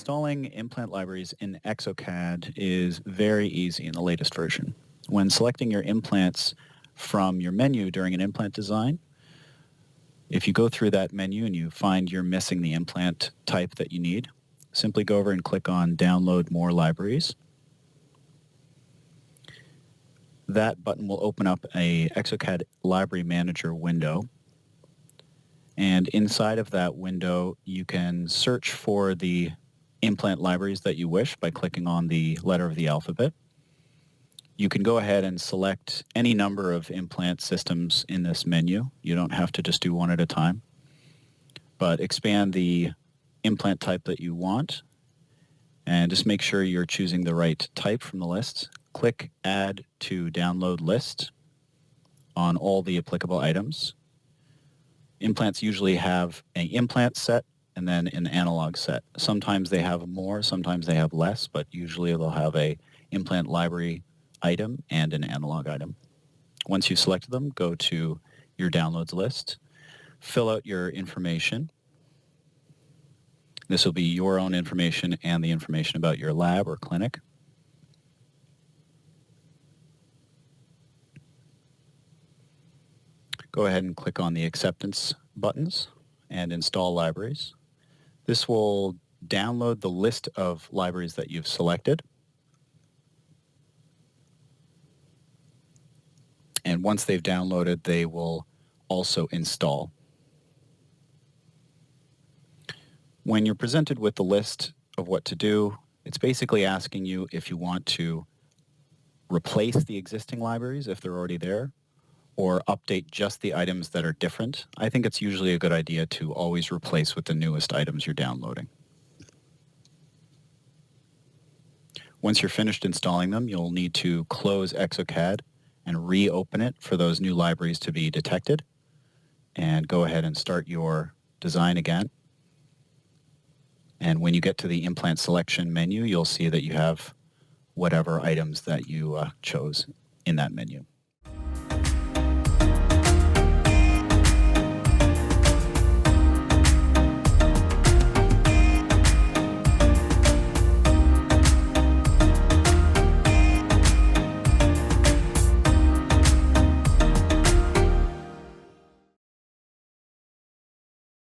Installing implant libraries in Exocad is very easy in the latest version. When selecting your implants from your menu during an implant design, if you go through that menu and you find you're missing the implant type that you need, simply go over and click on Download More Libraries. That button will open up a Exocad Library Manager window. And inside of that window, you can search for the implant libraries that you wish by clicking on the letter of the alphabet. You can go ahead and select any number of implant systems in this menu. You don't have to just do one at a time, but expand the implant type that you want and just make sure you're choosing the right type from the list. Click Add to Download List on all the applicable items. Implants usually have an implant set and then an analog set. Sometimes they have more, sometimes they have less, but usually they'll have a implant library item and an analog item. Once you've selected them, go to your downloads list, fill out your information. This will be your own information and the information about your lab or clinic. Go ahead and click on the acceptance buttons and install libraries. This will download the list of libraries that you've selected. And once they've downloaded, they will also install. When you're presented with the list of what to do, it's basically asking you if you want to replace the existing libraries if they're already there, or update just the items that are different. I think it's usually a good idea to always replace with the newest items you're downloading. Once you're finished installing them, you'll need to close Exocad and reopen it for those new libraries to be detected. And go ahead and start your design again. And when you get to the implant selection menu, you'll see that you have whatever items that you chose in that menu.